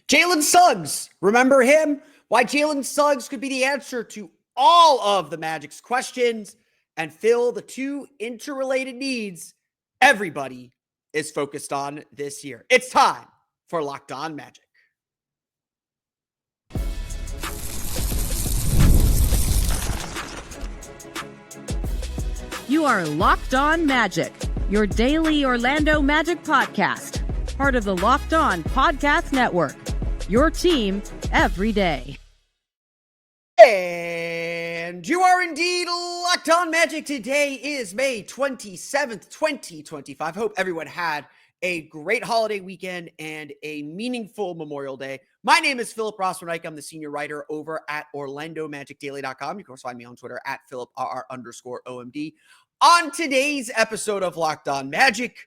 Jalen Suggs, remember him? Why Jalen Suggs could be the answer to all of the Magic's questions and fill the two interrelated needs everybody is focused on this year. It's time for Locked On Magic. You are Locked On Magic, your daily Orlando Magic podcast, part of the Locked On Podcast Network, your team every day. And you are indeed Locked On Magic. Today is May 27th, 2025. Hope everyone had a great holiday weekend and a meaningful Memorial Day. My name is Philip Rossman-Reich. I'm the senior writer over at OrlandoMagicDaily.com. You can also find me on Twitter at PhilipRR_OMD. On today's episode of Locked On Magic,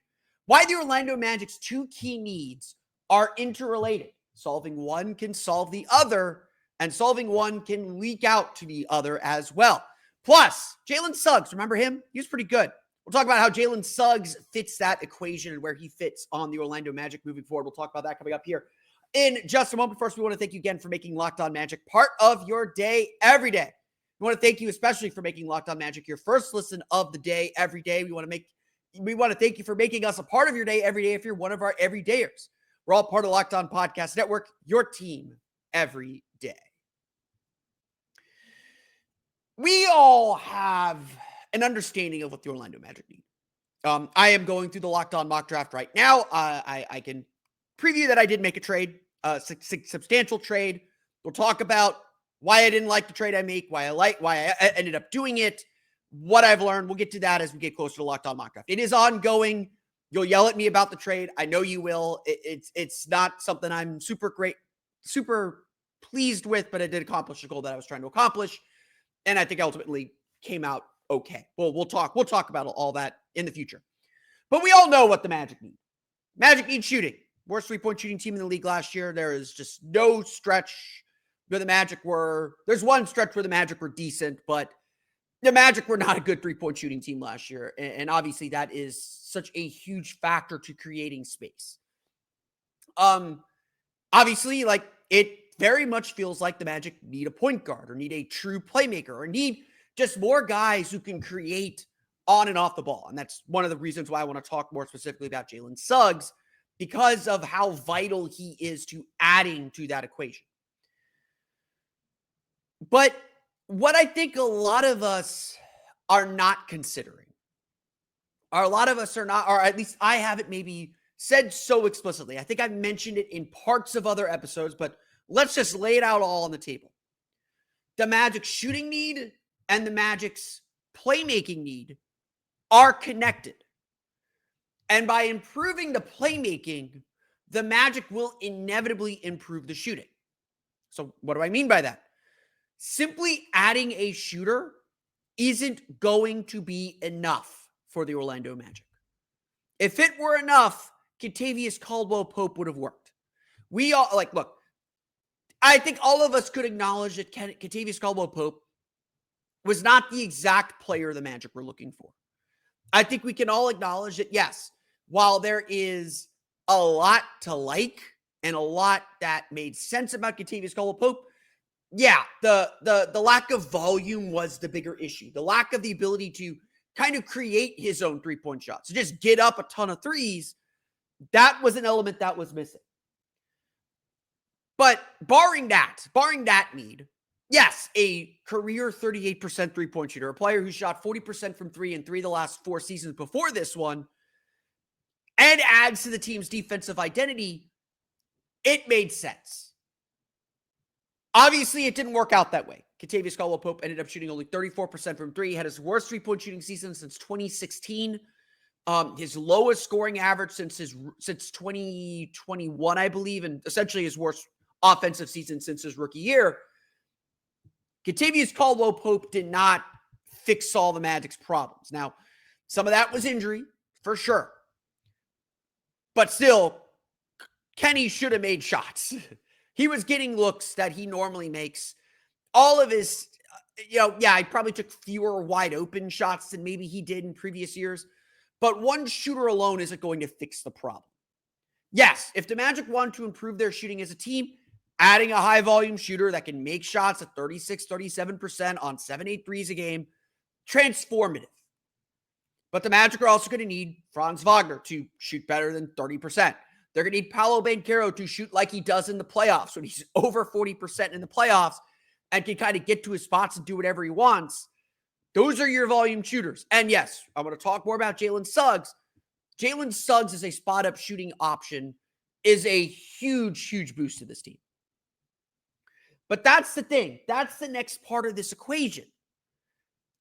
why the Orlando Magic's two key needs are interrelated. Solving one can solve the other, and solving one can leak out to the other as well. Plus, Jalen Suggs, remember him? He was pretty good. We'll talk about how Jalen Suggs fits that equation and where he fits on the Orlando Magic moving forward. We'll talk about that coming up here in just a moment. First, we want to thank you again for making Locked On Magic part of your day every day. We want to thank you especially for making Locked On Magic your first listen of the day every day. We want to thank you for making us a part of your day every day if you're one of our everydayers. We're all part of Locked On Podcast Network, your team every day. We all have an understanding of what the Orlando Magic need. I am going through the Locked On mock draft right now. I can preview that I did make a trade, a substantial trade. We'll talk about why I didn't like the trade I make, why I ended up doing it, what I've learned. We'll get to that as we get closer to Locked On mock draft. It is ongoing. You'll yell at me about the trade. I know you will. It's not something I'm super pleased with, but it did accomplish the goal that I was trying to accomplish. And I think ultimately came out okay. Well, we'll talk about all that in the future. But we all know what the Magic need. Magic needs shooting. Worst three-point shooting team in the league last year. There is just no stretch where the Magic were. There's one stretch where the Magic were decent, but the Magic were not a good three-point shooting team last year. And obviously that is such a huge factor to creating space. Obviously, like, it very much feels like the Magic need a point guard or need a true playmaker or need just more guys who can create on and off the ball. And that's one of the reasons why I want to talk more specifically about Jalen Suggs, because of how vital he is to adding to that equation. But what I think a lot of us are not considering, or a lot of us are not, or at least I haven't maybe said so explicitly. I think I've mentioned it in parts of other episodes, but let's just lay it out all on the table. The Magic's shooting need and the Magic's playmaking need are connected. And by improving the playmaking, the Magic will inevitably improve the shooting. So what do I mean by that? Simply adding a shooter isn't going to be enough for the Orlando Magic. If it were enough, Kentavious Caldwell-Pope would have worked. We all, look, I think all of us could acknowledge that Kentavious Caldwell-Pope was not the exact player the Magic were looking for. I think we can all acknowledge that, yes, while there is a lot to like and a lot that made sense about Kentavious Caldwell-Pope, yeah, the lack of volume was the bigger issue. The lack of the ability to kind of create his own three-point shots, to just get up a ton of threes, that was an element that was missing. But barring that need, yes, a career 38% three-point shooter, a player who shot 40% from three in 3 of the last 4 seasons before this one, and adds to the team's defensive identity, it made sense. Obviously, it didn't work out that way. Kentavious Caldwell-Pope ended up shooting only 34% from 3. He had his worst three-point shooting season since 2016. His lowest scoring average since 2021, I believe, and essentially his worst offensive season since his rookie year. Kentavious Caldwell-Pope did not fix all the Magic's problems. Now, some of that was injury, for sure. But still, Kenny should have made shots. He was getting looks that he normally makes. All of his, he probably took fewer wide open shots than maybe he did in previous years. But one shooter alone isn't going to fix the problem. Yes, if the Magic want to improve their shooting as a team, adding a high volume shooter that can make shots at 36, 37% on 7-8 threes a game, transformative. But the Magic are also going to need Franz Wagner to shoot better than 30%. They're going to need Paolo Banchero to shoot like he does in the playoffs when he's over 40% in the playoffs and can kind of get to his spots and do whatever he wants. Those are your volume shooters. And yes, I want to talk more about Jalen Suggs. Jalen Suggs as a spot-up shooting option is a huge, huge boost to this team. But that's the thing. That's the next part of this equation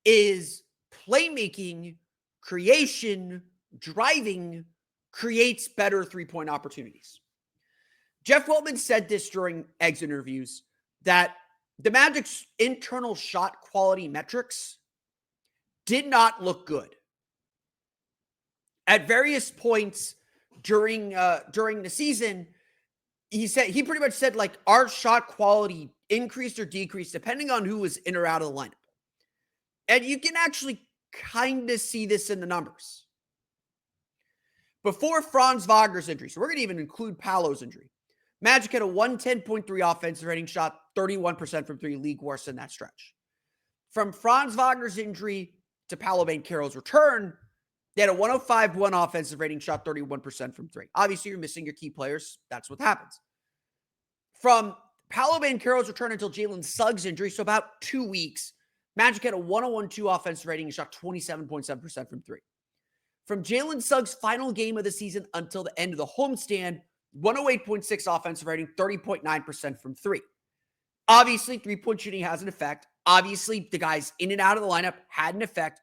is playmaking, creation, driving creates better three-point opportunities. Jeff Weltman said this during Eggs interviews that the Magic's internal shot quality metrics did not look good. At various points during the season, he pretty much said like our shot quality increased or decreased depending on who was in or out of the lineup. And you can actually kind of see this in the numbers. Before Franz Wagner's injury, so we're going to even include Paolo's injury, Magic had a 110.3 offensive rating, shot 31% from three, league worst in that stretch. From Franz Wagner's injury to Paolo Banchero's return, they had a 105.1 offensive rating, shot 31% from three. Obviously, you're missing your key players. That's what happens. From Paolo Banchero's return until Jalen Suggs' injury, so about 2 weeks, Magic had a 101.2 offensive rating and shot 27.7% from three. From Jalen Suggs' final game of the season until the end of the homestand, 108.6 offensive rating, 30.9% from three. Obviously, three-point shooting has an effect. Obviously, the guys in and out of the lineup had an effect.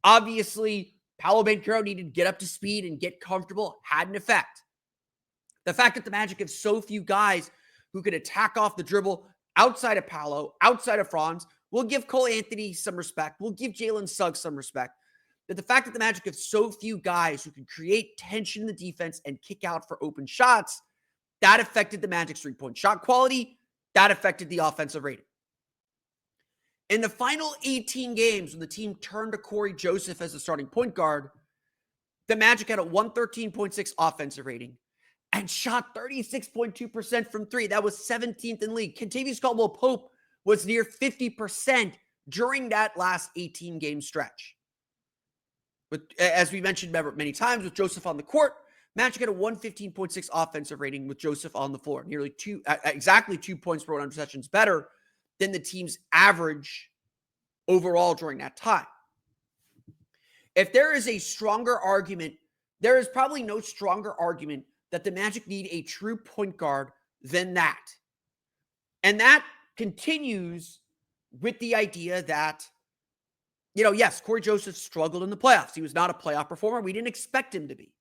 Obviously, Paolo Banchero needed to get up to speed and get comfortable, had an effect. The fact that the Magic have so few guys who can attack off the dribble outside of Paolo, outside of Franz, will give Cole Anthony some respect. We'll give Jalen Suggs some respect. But the fact that the Magic have so few guys who can create tension in the defense and kick out for open shots, that affected the Magic's three-point shot quality. That affected the offensive rating. In the final 18 games, when the team turned to Corey Joseph as the starting point guard, the Magic had a 113.6 offensive rating and shot 36.2% from three. That was 17th in league. Kentavious Caldwell-Pope was near 50% during that last 18-game stretch. But as we mentioned many times, with Joseph on the court, Magic had a 115.6 offensive rating with Joseph on the floor, nearly exactly 2 points per 100 possessions better than the team's average overall during that time. If there is a stronger argument, there is probably no stronger argument that the Magic need a true point guard than that. And that continues with the idea that, yes, Corey Joseph struggled in the playoffs. He was not a playoff performer. We didn't expect him to be.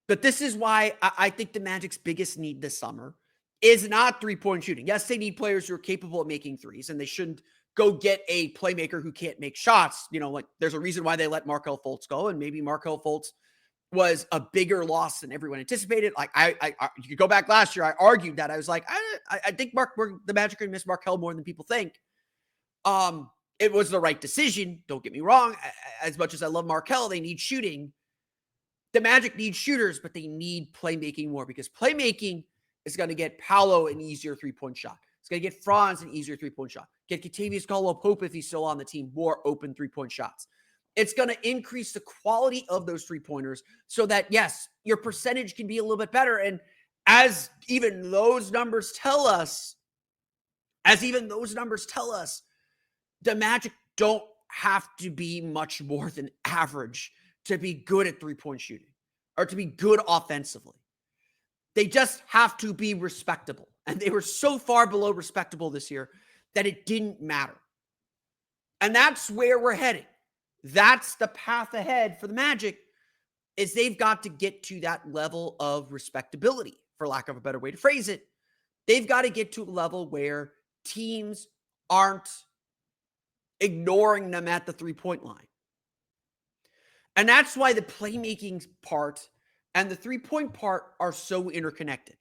But this is why I think the Magic's biggest need this summer is not three-point shooting. Yes, they need players who are capable of making threes, and they shouldn't go get a playmaker who can't make shots. Like there's a reason why they let Markelle Fultz go, and maybe Markelle Fultz was a bigger loss than everyone anticipated. Like you could go back last year, I argued that. I was like, I think the Magic are going to miss Markelle more than people think. It was the right decision. Don't get me wrong. As much as I love Markelle, they need shooting. The Magic need shooters, but they need playmaking more because playmaking is going to get Paolo an easier three-point shot. It's going to get Franz an easier three-point shot. Get Kentavious Caldwell-Pope, if he's still on the team, more open three-point shots. It's going to increase the quality of those three-pointers so that, yes, your percentage can be a little bit better. And as even those numbers tell us, the Magic don't have to be much more than average to be good at three-point shooting or to be good offensively. They just have to be respectable. And they were so far below respectable this year that it didn't matter. And that's where we're heading. That's the path ahead for the Magic, is they've got to get to that level of respectability, for lack of a better way to phrase it. They've got to get to a level where teams aren't ignoring them at the three-point line. And that's why the playmaking part and the three-point part are so interconnected.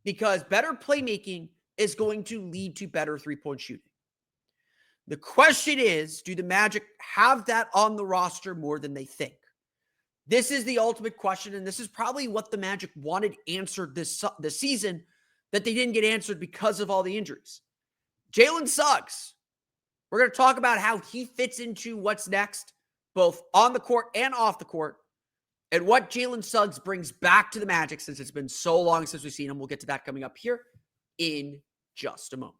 Because better playmaking is going to lead to better three-point shooting. The question is, do the Magic have that on the roster more than they think? This is the ultimate question, and this is probably what the Magic wanted answered this season that they didn't get answered because of all the injuries. Jalen Suggs. We're going to talk about how he fits into what's next, both on the court and off the court, and what Jalen Suggs brings back to the Magic since it's been so long since we've seen him. We'll get to that coming up here in just a moment.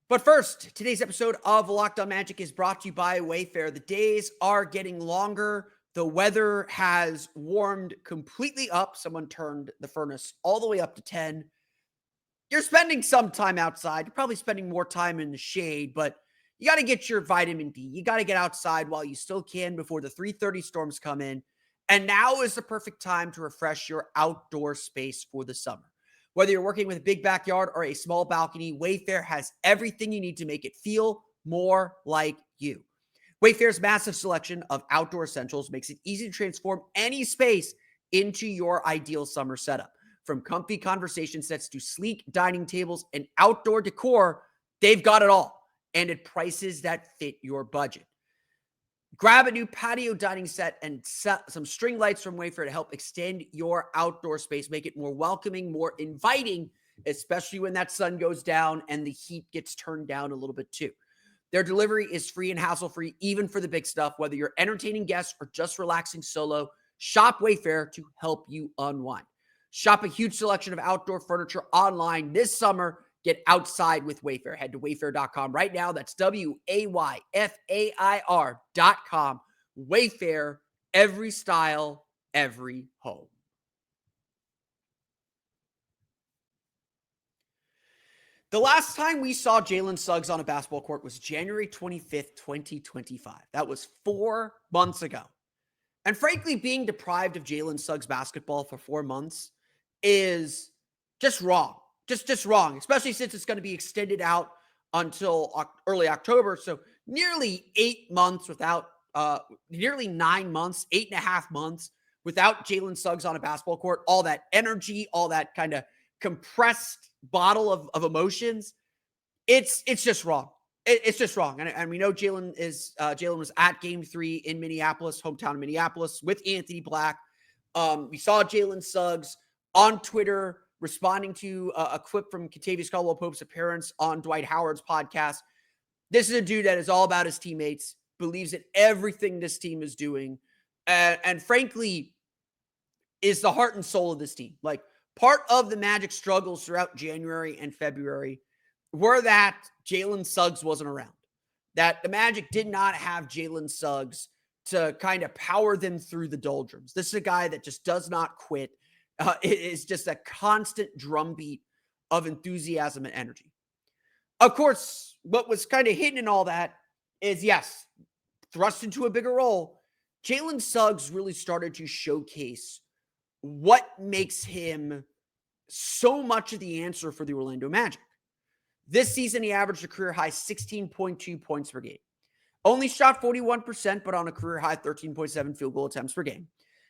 But first, today's episode of Locked On Magic is brought to you by WayFair. The days are getting longer. The weather has warmed completely up. Someone turned the furnace all the way up to 10. You're spending some time outside. You're probably spending more time in the shade, but you got to get your vitamin D. You got to get outside while you still can before the 3:30 storms come in. And now is the perfect time to refresh your outdoor space for the summer. Whether you're working with a big backyard or a small balcony, WayFair has everything you need to make it feel more like you. WayFair's massive selection of outdoor essentials makes it easy to transform any space into your ideal summer setup. From comfy conversation sets to sleek dining tables and outdoor decor, they've got it all, and at prices that fit your budget. Grab a new patio dining set and some string lights from WayFair to help extend your outdoor space, make it more welcoming, more inviting, especially when that sun goes down and the heat gets turned down a little bit too. Their delivery is free and hassle-free, even for the big stuff. Whether you're entertaining guests or just relaxing solo, shop WayFair to help you unwind. Shop a huge selection of outdoor furniture online this summer. Get outside with WayFair. Head to wayfair.com right now. That's WayFair.com. WayFair, every style, every home. The last time we saw Jalen Suggs on a basketball court was January 25th, 2025. That was 4 months ago. And frankly, being deprived of Jalen Suggs basketball for 4 months is just wrong. Just wrong, especially since it's going to be extended out until early October. So nearly 8 months without, nearly 9 months, 8.5 months without Jalen Suggs on a basketball court. All that energy, all that kind of compressed bottle of emotions. It's just wrong. It's just wrong. And we know Jalen was at Game 3 in Minneapolis, hometown of Minneapolis, with Anthony Black. We saw Jalen Suggs on Twitter responding to a clip from Kentavious Caldwell-Pope's appearance on Dwight Howard's podcast. This is a dude that is all about his teammates, believes in everything this team is doing, and frankly, is the heart and soul of this team. Like, part of the Magic struggles throughout January and February were that Jalen Suggs wasn't around, that the Magic did not have Jalen Suggs to kind of power them through the doldrums. This is a guy that just does not quit. It is just a constant drumbeat of enthusiasm and energy. Of course, what was kind of hidden in all that is, yes, thrust into a bigger role, Jalen Suggs really started to showcase what makes him so much of the answer for the Orlando Magic. This season, he averaged a career high 16.2 points per game. Only shot 41%, but on a career high 13.7 field goal attempts per game.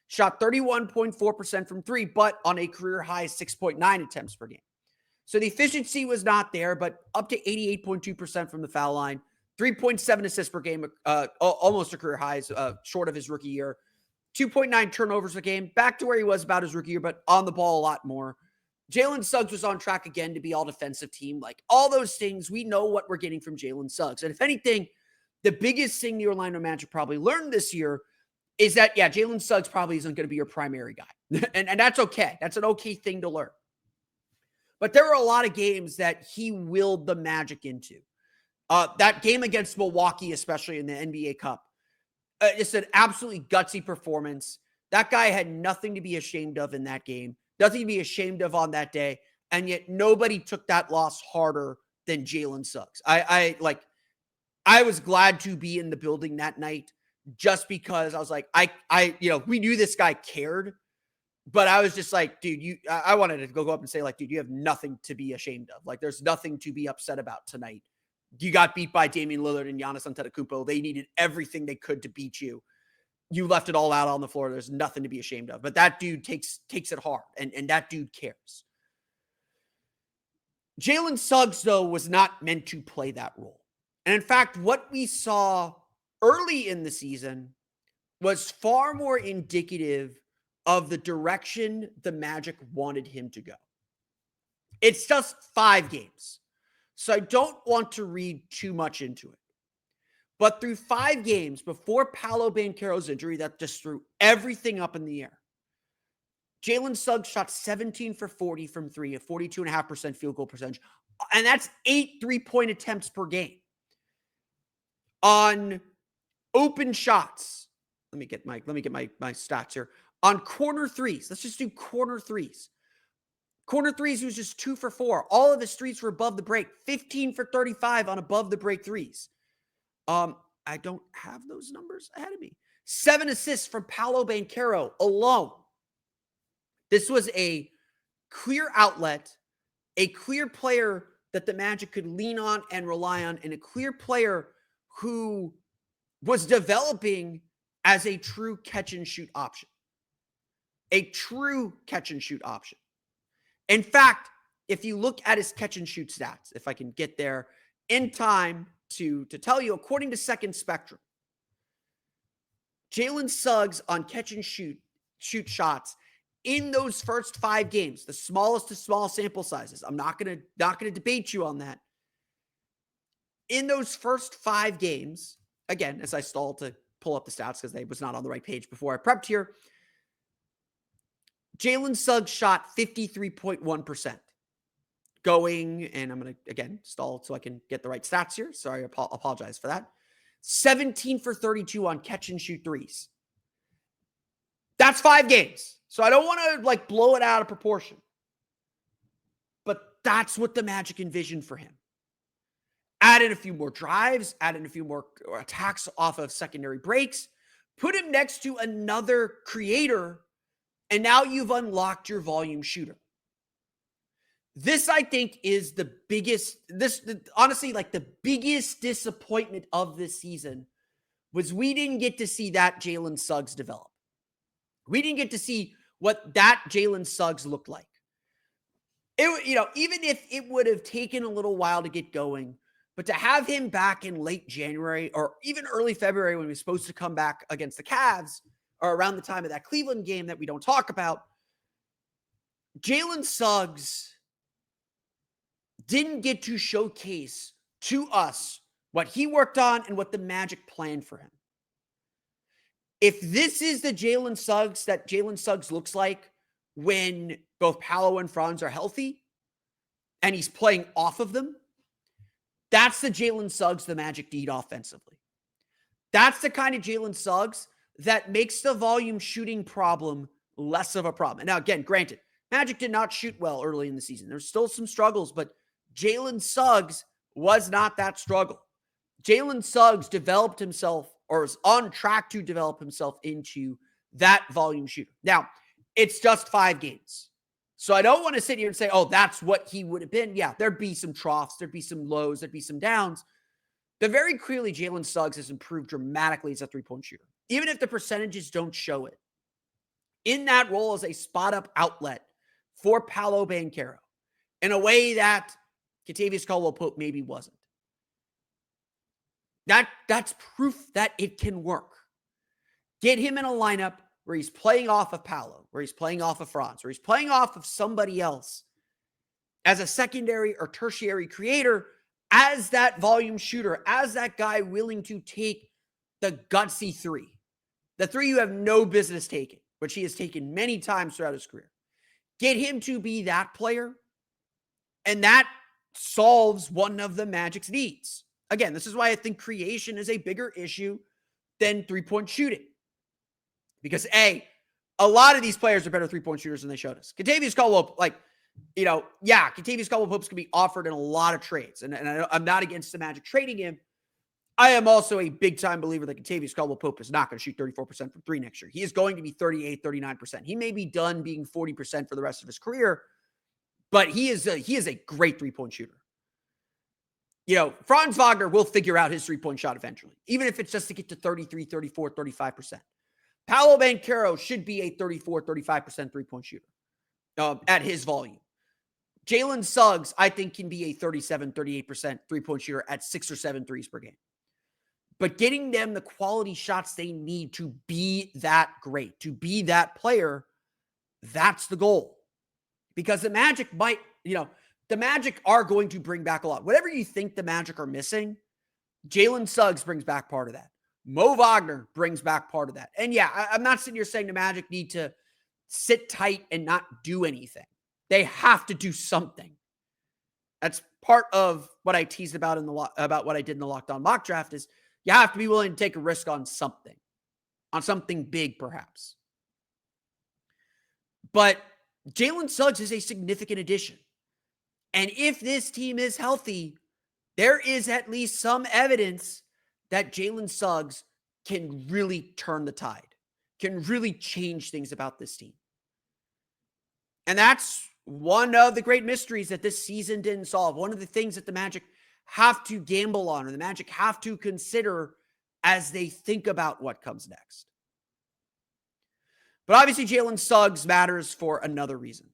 Shot 31.4% from three, but on a career high 6.9 attempts per game. So the efficiency was not there, but up to 88.2% from the foul line, 3.7 assists per game, almost a career high, short of his rookie year. 2.9 turnovers a game, back to where he was about his rookie year, but on the ball a lot more. Jalen Suggs was on track again to be all defensive team. Like, all those things, we know what we're getting from Jalen Suggs. And if anything, the biggest thing the Orlando Magic probably learned this year is that, yeah, Jalen Suggs probably isn't going to be your primary guy. and that's okay. That's an okay thing to learn. But there were a lot of games that he willed the Magic into. That game against Milwaukee, especially in the NBA Cup, it's an absolutely gutsy performance. That guy had nothing to be ashamed of in that game, nothing to be ashamed of on that day, and yet nobody took that loss harder than Jalen Suggs. I was glad to be in the building that night, just because I was like, we knew this guy cared, but I was just like, dude, I wanted to go up and say, like, dude, you have nothing to be ashamed of. Like, there's nothing to be upset about tonight. You got beat by Damian Lillard and Giannis Antetokounmpo. They needed everything they could to beat you. You left it all out on the floor. There's nothing to be ashamed of. But that dude takes it hard, and that dude cares. Jalen Suggs, though, was not meant to play that role. And in fact, what we saw early in the season was far more indicative of the direction the Magic wanted him to go. It's just 5 games, so I don't want to read too much into it. But through 5 games before Paolo Banchero's injury that just threw everything up in the air, Jalen Suggs shot 17 for 40 from 3, a 42.5% field goal percentage, and that's 8 3-point attempts per game. On open shots, let me get my stats here. On corner threes, let's just do corner threes. Corner threes, he was just 2 for 4. All of his threes were above the break. 15 for 35 on above the break threes. I don't have those numbers ahead of me. 7 assists from Paolo Banchero alone. This was a clear outlet, a clear player that the Magic could lean on and rely on, and a clear player who was developing as a true catch and shoot option. A true catch and shoot option. In fact, if you look at his catch and shoot stats, if I can get there in time to tell you, according to Second Spectrum, Jalen Suggs on catch and shoot shots in those first 5 games, the smallest to small sample sizes. I'm not gonna debate you on that. In those first 5 games, again, as I stalled to pull up the stats because they was not on the right page before I prepped here, Jalen Suggs shot 53.1%. Going, and I'm going to, again, stall so I can get the right stats here. Sorry, I apologize for that. 17 for 32 on catch and shoot threes. That's 5 games. So I don't want to blow it out of proportion. But that's what the Magic envisioned for him. Add in a few more drives, add in a few more attacks off of secondary breaks, put him next to another creator, and now you've unlocked your volume shooter. This, I think, is the biggest, honestly, the biggest disappointment of this season was we didn't get to see that Jalen Suggs develop. We didn't get to see what that Jalen Suggs looked like. Even if it would have taken a little while to get going, but to have him back in late January or even early February when he was supposed to come back against the Cavs or around the time of that Cleveland game that we don't talk about, Jalen Suggs didn't get to showcase to us what he worked on and what the Magic planned for him. If this is the Jalen Suggs that Jalen Suggs looks like when both Paolo and Franz are healthy and he's playing off of them, that's the Jalen Suggs the Magic need offensively. That's the kind of Jalen Suggs that makes the volume shooting problem less of a problem. And now, again, granted, Magic did not shoot well early in the season. There's still some struggles, but Jalen Suggs was not that struggle. Jalen Suggs developed himself, or is on track to develop himself into that volume shooter. Now, it's just 5 games. So I don't want to sit here and say, oh, that's what he would have been. Yeah, there'd be some troughs, there'd be some lows, there'd be some downs. But very clearly, Jalen Suggs has improved dramatically as a 3-point shooter. Even if the percentages don't show it. In that role as a spot-up outlet for Paolo Banchero, in a way that Kentavious Caldwell-Pope maybe wasn't. That's proof that it can work. Get him in a lineup where he's playing off of Paolo, where he's playing off of Franz, where he's playing off of somebody else as a secondary or tertiary creator, as that volume shooter, as that guy willing to take the gutsy 3. The 3 you have no business taking, which he has taken many times throughout his career. Get him to be that player, and that solves one of the Magic's needs. Again, this is why I think creation is a bigger issue than 3-point shooting. Because a lot of these players are better 3-point shooters than they showed us. Kentavious Caldwell, Kentavious Caldwell-Pope can be offered in a lot of trades. And I'm not against the Magic trading him. I am also a big-time believer that Kentavious Caldwell-Pope is not going to shoot 34% from 3 next year. He is going to be 38, 39%. He may be done being 40% for the rest of his career, but he is a great 3-point shooter. Franz Wagner will figure out his 3-point shot eventually, even if it's just to get to 33, 34, 35%. Paolo Banchero should be a 34, 35% 3-point shooter at his volume. Jalen Suggs, I think, can be a 37, 38% three-point shooter at 6 or 7 threes per game. But getting them the quality shots they need to be that great, to be that player, that's the goal. Because the Magic might, the Magic are going to bring back a lot. Whatever you think the Magic are missing, Jalen Suggs brings back part of that. Mo Wagner brings back part of that. And yeah, I'm not sitting here saying the Magic need to sit tight and not do anything. They have to do something. That's part of what I teased about about what I did in the Locked On mock draft is you have to be willing to take a risk on something big perhaps. But Jalen Suggs is a significant addition. And if this team is healthy, there is at least some evidence that Jalen Suggs can really turn the tide, can really change things about this team. And that's one of the great mysteries that this season didn't solve. One of the things that the Magic have to gamble on, or the Magic have to consider as they think about what comes next. But obviously, Jalen Suggs matters for another reason,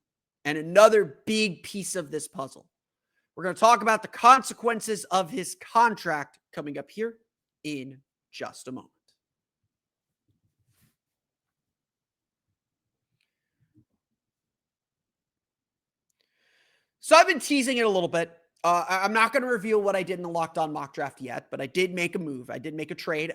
and another big piece of this puzzle. We're going to talk about the consequences of his contract coming up here in just a moment. So I've been teasing it a little bit. I'm not going to reveal what I did in the Locked On mock draft yet, but I did make a move. I did make a trade,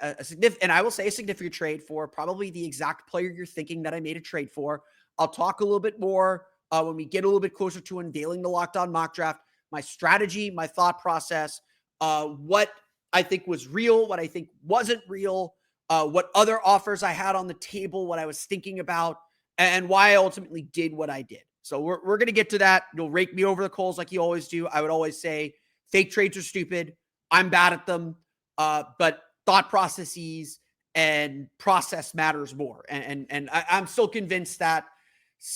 and I will say a significant trade for probably the exact player you're thinking that I made a trade for. I'll talk a little bit more when we get a little bit closer to unveiling the Locked On mock draft, my strategy, my thought process, what I think was real, what I think wasn't real, what other offers I had on the table, what I was thinking about, and why I ultimately did what I did. So we're going to get to that. You'll rake me over the coals like you always do. I would always say fake trades are stupid. I'm bad at them. But thought processes and process matters more. And I'm still convinced that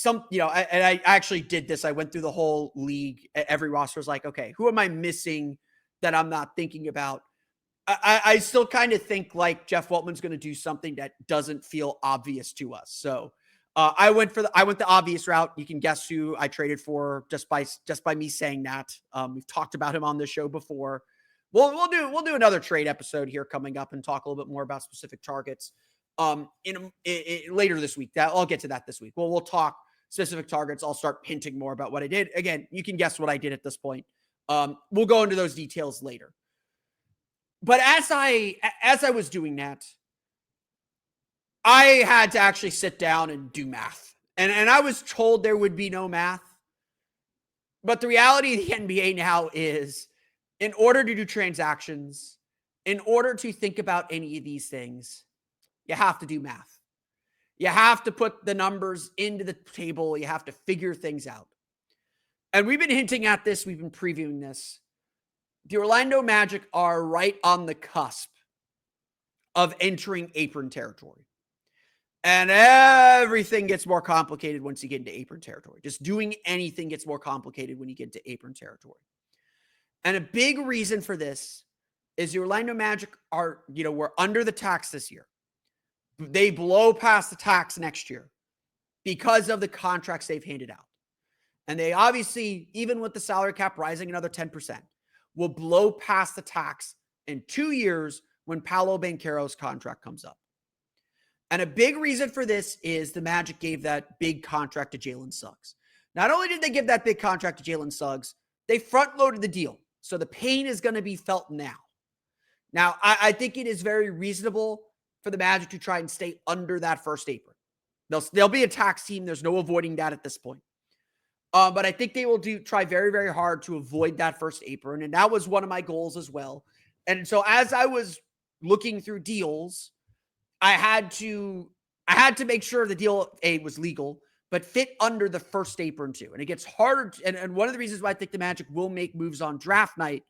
I actually did this. I went through the whole league. Every roster was like, okay, who am I missing that I'm not thinking about? I still kind of think like Jeff Weltman's going to do something that doesn't feel obvious to us. So I went the obvious route. You can guess who I traded for just by me saying that. We've talked about him on the show before. We'll do another trade episode here coming up and talk a little bit more about specific targets. Later this week. I'll get to that this week. We'll talk specific targets. I'll start hinting more about what I did. Again, you can guess what I did at this point. We'll go into those details later. But as I was doing that, I had to actually sit down and do math. And I was told there would be no math. But the reality of the NBA now is, in order to do transactions, in order to think about any of these things, you have to do math. You have to put the numbers into the table. You have to figure things out. And we've been hinting at this. We've been previewing this. The Orlando Magic are right on the cusp of entering apron territory. And everything gets more complicated once you get into apron territory. Just doing anything gets more complicated when you get into apron territory. And a big reason for this is the Orlando Magic are, we're under the tax this year. They blow past the tax next year because of the contracts they've handed out. And they obviously, even with the salary cap rising another 10%, will blow past the tax in 2 years when Paolo Banchero's contract comes up. And a big reason for this is the Magic gave that big contract to Jalen Suggs. Not only did they give that big contract to Jalen Suggs, they front-loaded the deal. So the pain is going to be felt now. Now, I think it is very reasonable for the Magic to try and stay under that first apron. They'll be a tax team. There's no avoiding that at this point. But I think they will try very, very hard to avoid that first apron. And that was one of my goals as well. And so as I was looking through deals, I had to make sure the deal was legal, but fit under the first apron too. And it gets harder. And one of the reasons why I think the Magic will make moves on draft night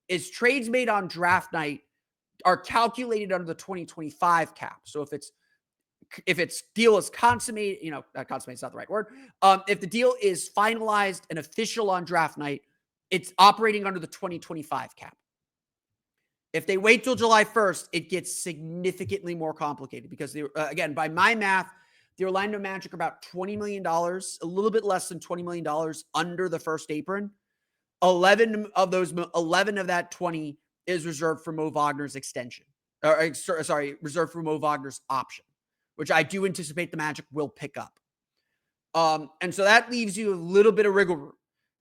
is trades made on draft night are calculated under the 2025 cap. So if its deal is consummated, consummate is not the right word. If the deal is finalized and official on draft night, it's operating under the 2025 cap. If they wait till July 1st, it gets significantly more complicated because again, by my math, The Orlando Magic are about $20 million, a little bit less than $20 million under the first apron. 11 of that 20 is reserved for Mo Wagner's extension. Reserved for Mo Wagner's option, which I do anticipate the Magic will pick up. And so that leaves you a little bit of wiggle room.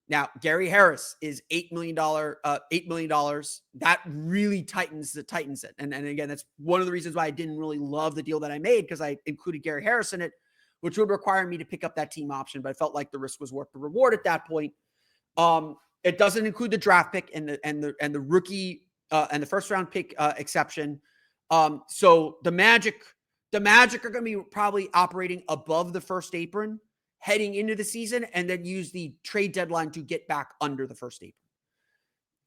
Now, Gary Harris is $8 million. That really tightens it. And again, that's one of the reasons why I didn't really love the deal that I made, because I included Gary Harris in it, which would require me to pick up that team option. But I felt like the risk was worth the reward at that point. It doesn't include the draft pick and the rookie and the first round pick exception. So the Magic are going to be probably operating above the first apron heading into the season, and then use the trade deadline to get back under the first apron.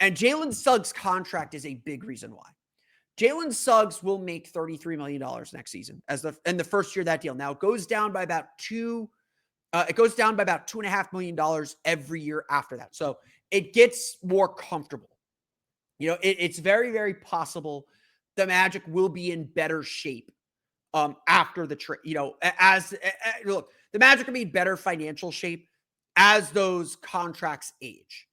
And Jalen Suggs' contract is a big reason why. Jalen Suggs will make $33 million next season in the first year of that deal. Now it goes down by about $2.5 million every year after that. So it gets more comfortable. It's very, very possible the Magic will be in better shape after the trade. Look, the Magic will be in better financial shape as those contracts age.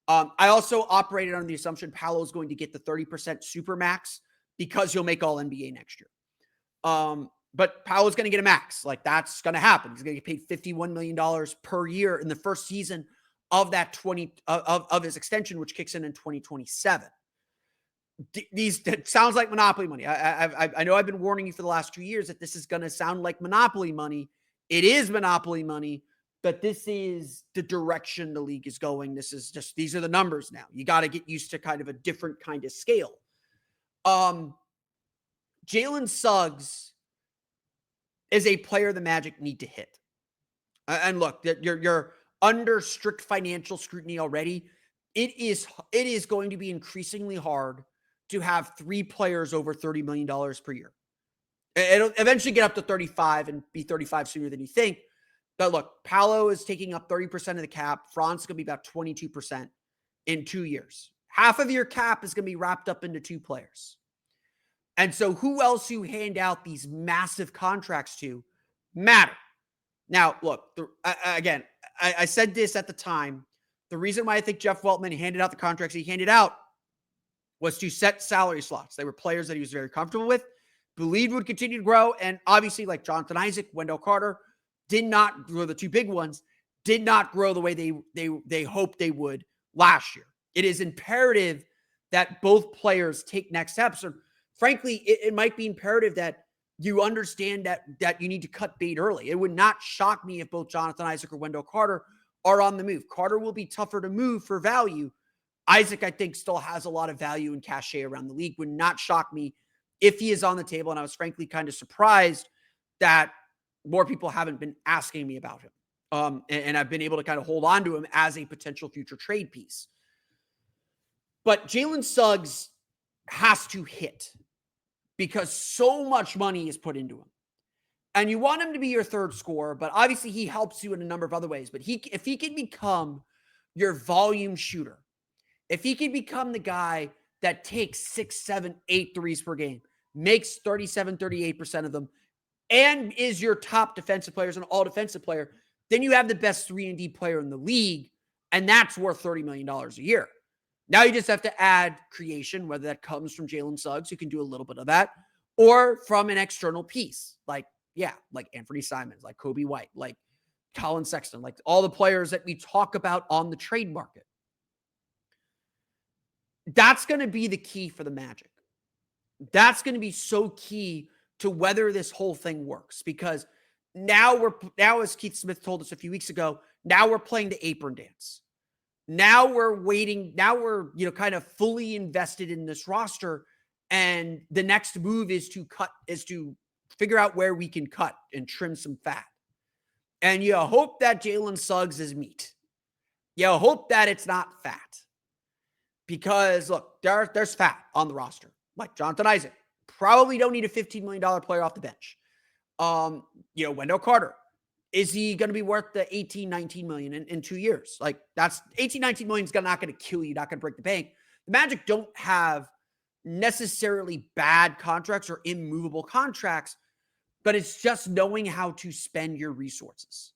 I also operated on the assumption Paolo is going to get the 30% super max because he'll make all NBA next year. But Paolo's going to get a max. Like, that's going to happen. He's going to get paid $51 million per year in the first season of that of his extension, which kicks in 2027. It sounds like monopoly money. I know I've been warning you for the last 2 years that this is going to sound like monopoly money. It is monopoly money, but this is the direction the league is going. These are the numbers now. You got to get used to kind of a different kind of scale. Jalen Suggs is a player the Magic need to hit. And look, you're under strict financial scrutiny already. It is going to be increasingly hard to have 3 players over $30 million per year. It'll eventually get up to 35 and be 35 sooner than you think. But look, Paolo is taking up 30% of the cap. Franz is going to be about 22% in 2 years. Half of your cap is going to be wrapped up into 2 players. And so who else you hand out these massive contracts to matter. Now, look, I said this at the time. The reason why I think Jeff Weltman handed out the contracts he handed out was to set salary slots. They were players that he was very comfortable with, believed would continue to grow. And obviously, like Jonathan Isaac, Wendell Carter, did not grow, the 2 big ones, did not grow the way they hoped they would last year. It is imperative that both players take next steps. Or frankly, it might be imperative that you understand that you need to cut bait early. It would not shock me if both Jonathan Isaac or Wendell Carter are on the move. Carter will be tougher to move for value. Isaac, I think, still has a lot of value and cachet around the league. Would not shock me if he is on the table. And I was frankly kind of surprised that more people haven't been asking me about him. And I've been able to kind of hold on to him as a potential future trade piece. But Jalen Suggs has to hit because so much money is put into him. And you want him to be your third scorer, but obviously he helps you in a number of other ways. But if he can become your volume shooter, if he can become the guy that takes 6, 7, 8 threes per game, makes 37, 38% of them, and is your top defensive player, as an all-defensive player, then you have the best 3-and-D player in the league, and that's worth $30 million a year. Now you just have to add creation, whether that comes from Jalen Suggs, who can do a little bit of that, or from an external piece, like Anthony Simons, like Kobe White, like Colin Sexton, like all the players that we talk about on the trade market. That's going to be the key for the Magic. That's going to be so key to whether this whole thing works, because now, as Keith Smith told us a few weeks ago, now we're playing the apron dance. Now we're waiting. Now we're, kind of fully invested in this roster. And the next move is to figure out where we can cut and trim some fat. And you hope that Jalen Suggs is meat. You hope that it's not fat. Because look, there's fat on the roster. Like Jonathan Isaac, probably don't need a $15 million player off the bench. Wendell Carter, is he going to be worth the 18, 19 million in 2 years? Like, that's 18, 19 million is not going to kill you, not going to break the bank. The Magic don't have necessarily bad contracts or immovable contracts, but it's just knowing how to spend your resources.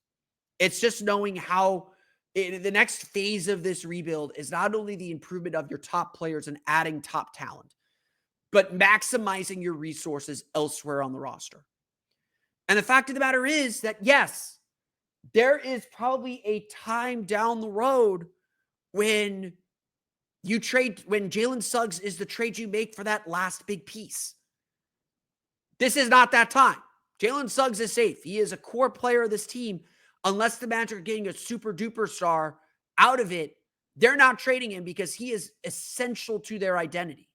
It's just knowing how the next phase of this rebuild is not only the improvement of your top players and adding top talent, but maximizing your resources elsewhere on the roster. And the fact of the matter is that, yes, there is probably a time down the road when Jalen Suggs is the trade you make for that last big piece. This is not that time. Jalen Suggs is safe. He is a core player of this team. Unless the Magic are getting a super duper star out of it, they're not trading him because he is essential to their identity.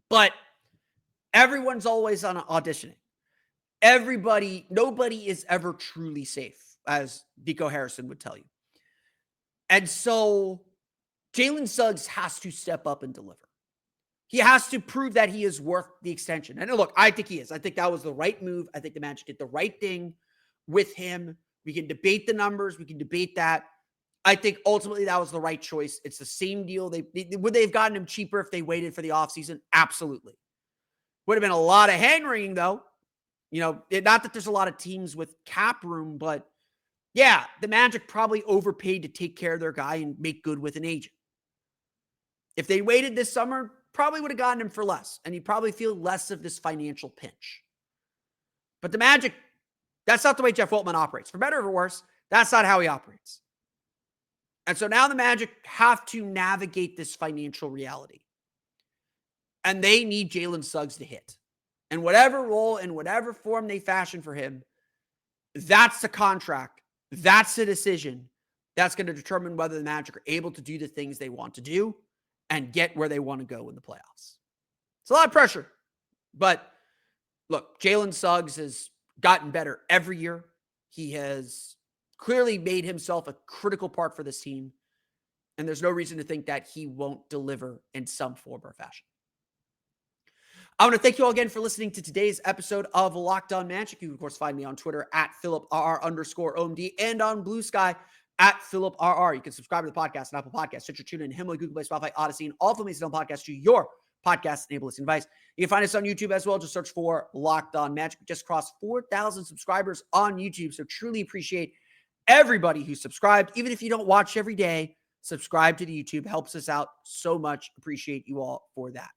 But everyone's always on auditioning. Nobody is ever truly safe, as Nico Harrison would tell you. And so Jalen Suggs has to step up and deliver. He has to prove that he is worth the extension. And look, I think he is. I think that was the right move. I think the Magic did the right thing with him. We can debate the numbers. We can debate that. I think ultimately that was the right choice. It's the same deal. Would they have gotten him cheaper if they waited for the offseason? Absolutely. Would have been a lot of hand-wringing, though. Not that there's a lot of teams with cap room, but yeah, the Magic probably overpaid to take care of their guy and make good with an agent. If they waited this summer, probably would have gotten him for less, and he'd probably feel less of this financial pinch. But the Magic, that's not the way Jeff Weltman operates. For better or for worse, that's not how he operates. And so now the Magic have to navigate this financial reality. And they need Jalen Suggs to hit. And whatever role and whatever form they fashion for him, that's the contract. That's the decision. That's going to determine whether the Magic are able to do the things they want to do and get where they want to go in the playoffs. It's a lot of pressure. But look, Jalen Suggs has gotten better every year. He has clearly made himself a critical part for this team. And there's no reason to think that he won't deliver in some form or fashion. I want to thank you all again for listening to today's episode of Locked On Magic. You can, of course, find me on Twitter at @PhilipRR_OMD and on Blue Sky at PhilipRR. You can subscribe to the podcast on Apple Podcasts, Stitcher, TuneIn, Himalaya, Google Play, Spotify, Odyssey, and all of them on podcasts to your podcast-enabled listening device. You can find us on YouTube as well. Just search for Locked On Magic. We just crossed 4,000 subscribers on YouTube, so truly appreciate everybody who subscribed. Even if you don't watch every day, subscribe to the YouTube. Helps us out so much. Appreciate you all for that.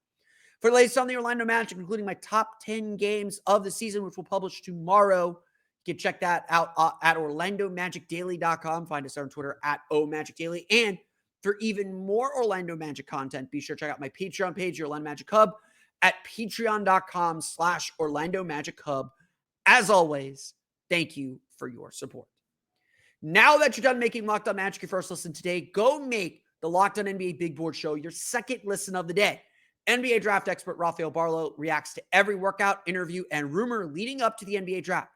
For the latest on the Orlando Magic, including my top 10 games of the season, which we'll publish tomorrow, you can check that out at OrlandoMagicDaily.com. Find us on Twitter at OMagicDaily. And for even more Orlando Magic content, be sure to check out my Patreon page, your Orlando Magic Hub, at patreon.com/Orlando Magic Hub. As always, thank you for your support. Now that you're done making Locked On Magic your first listen today, go make the Locked On NBA Big Board Show your second listen of the day. NBA draft expert Rafael Barlow reacts to every workout, interview, and rumor leading up to the NBA draft.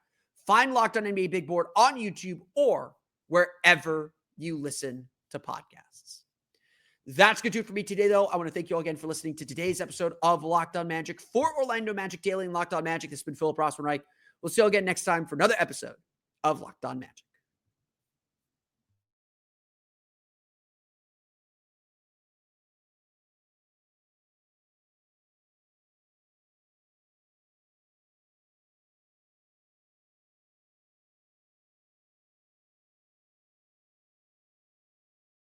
Find Locked On NBA Big Board on YouTube or wherever you listen to podcasts. That's going to do it for me today, though. I want to thank you all again for listening to today's episode of Locked On Magic. For Orlando Magic Daily and Locked On Magic, this has been Philip Rossman-Reich. We'll see you all again next time for another episode of Locked On Magic.